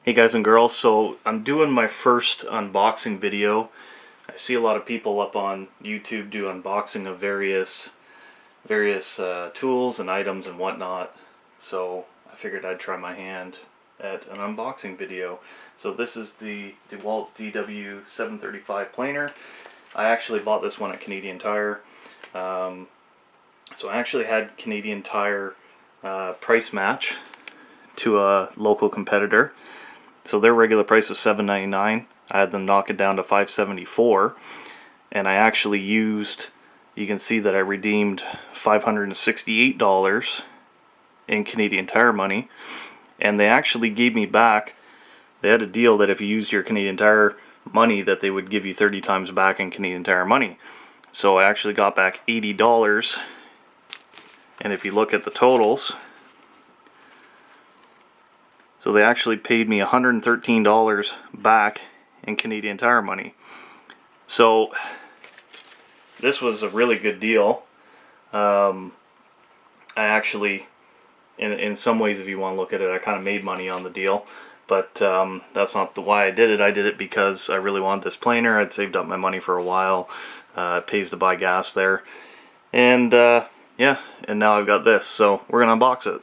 Hey guys and girls, so I'm doing my first unboxing video. I see a lot of people up on YouTube do unboxing of various tools and items and whatnot. So I figured I'd try my hand at an unboxing video. So this is the Dewalt DW735 planer. I actually bought this one at Canadian Tire. So I actually had Canadian Tire price match to a local competitor. So their regular price was $7.99. I had them knock it down to $5.74, and I actually used, you can see that I redeemed $568 in Canadian Tire money, and they actually gave me back, they had a deal that if you used your Canadian Tire money that they would give you 30 times back in Canadian Tire money. So I actually got back $80, and if you look at the totals, so they actually paid me $113 back in Canadian Tire money. So this was a really good deal. I actually, in some ways, if you want to look at it, I kind of made money on the deal. But that's not why I did it. I did it because I really wanted this planer. I'd saved up my money for a while. It pays to buy gas there. And yeah, and now I've got this. So we're going to unbox it.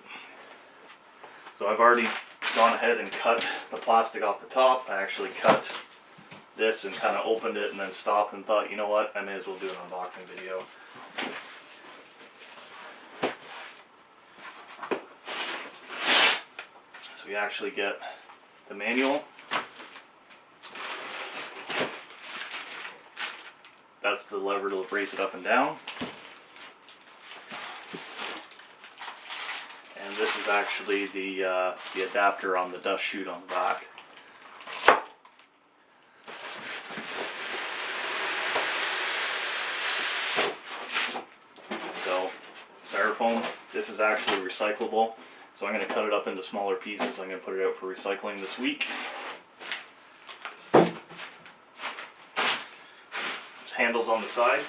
So I've already gone ahead and cut the plastic off the top. I actually cut this and kind of opened it and then stopped and thought, you know what, I may as well do an unboxing video. So you actually get the manual. That's the lever to raise it up and down. And this is actually the adapter on the dust chute on the back. So, styrofoam, this is actually recyclable. So I'm going to cut it up into smaller pieces. I'm going to put it out for recycling this week. There's handles on the side.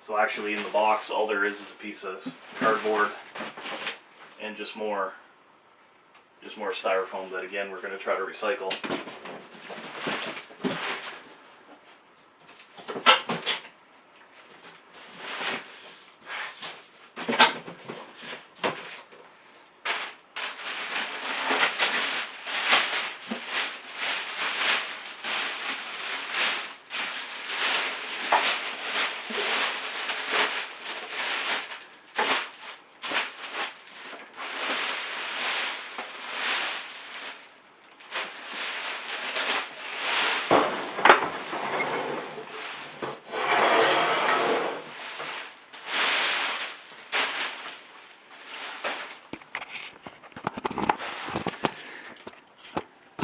So actually in the box all there is a piece of cardboard and just more styrofoam that again we're going to try to recycle.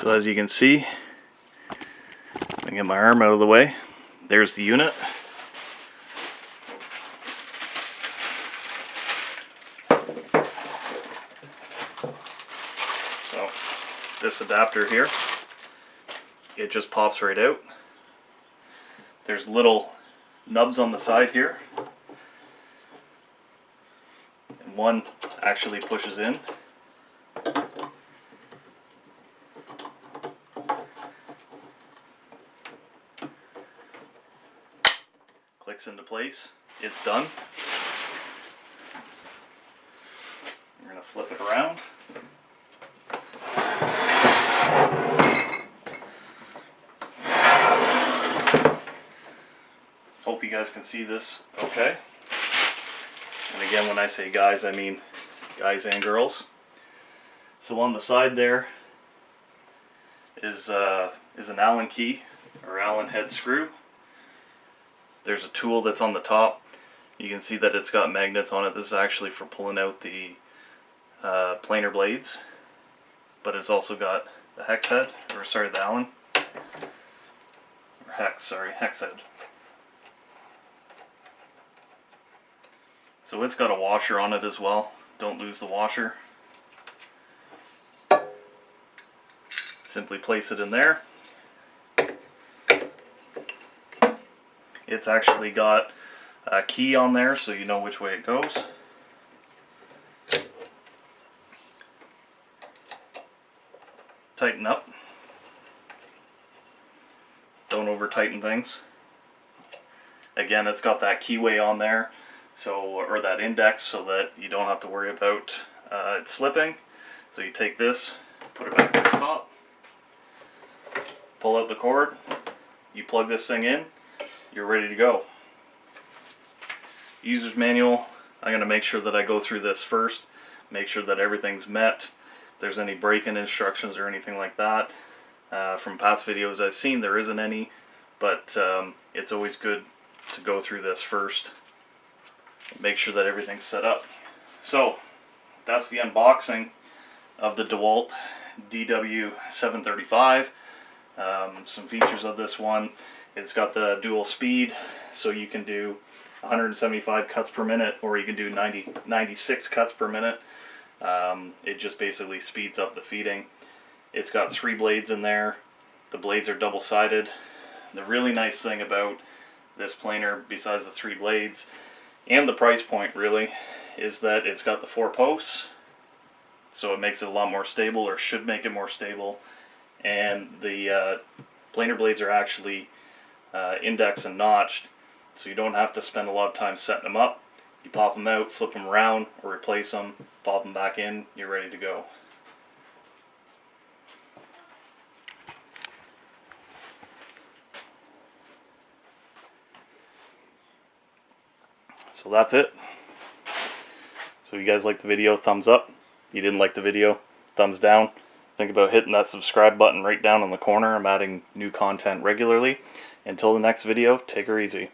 So as you can see, I get my arm out of the way. There's the unit. So this adapter here, it just pops right out. There's little nubs on the side here, and one actually pushes in. Clicks into place. It's done. We're going to flip it around. Hope you guys can see this okay. And again, when I say guys, I mean guys and girls. So on the side there is an Allen key or Allen head screw. There's a tool that's on the top. You can see that it's got magnets on it. This is actually for pulling out the planer blades, but it's also got the hex head, or sorry, the Allen, or hex head. So it's got a washer on it as well. Don't lose the washer. Simply place it in there. And It's actually got a key on there so you know which way it goes. Tighten up. Don't over tighten things. Again, it's got that keyway on there, so, or that index, so that you don't have to worry about it slipping. So you take this, put it back on the top, pull out the cord, you plug this thing in, you're ready to go. User's manual, I'm going to make sure that I go through this first, make sure that everything's met. If there's any break-in instructions or anything like that, from past videos I've seen, there isn't any, but it's always good to go through this first, make sure that everything's set up. So that's the unboxing of the Dewalt DW735. Some features of this one: it's got the dual speed, so you can do 175 cuts per minute, or you can do 96 cuts per minute. It just basically speeds up the feeding. It's got 3 blades in there. The blades are double-sided. The really nice thing about this planer, besides the 3 blades and the price point really, is that it's got the 4 posts, so it makes it a lot more stable, or should make it more stable. And the planer blades are actually indexed and notched, so you don't have to spend a lot of time setting them up. You pop them out, flip them around, or replace them, pop them back in, you're ready to go. So that's it. So if you guys liked the video, thumbs up. If you didn't like the video, thumbs down. Think about hitting that subscribe button right down in the corner. I'm adding new content regularly. Until the next video, take her easy.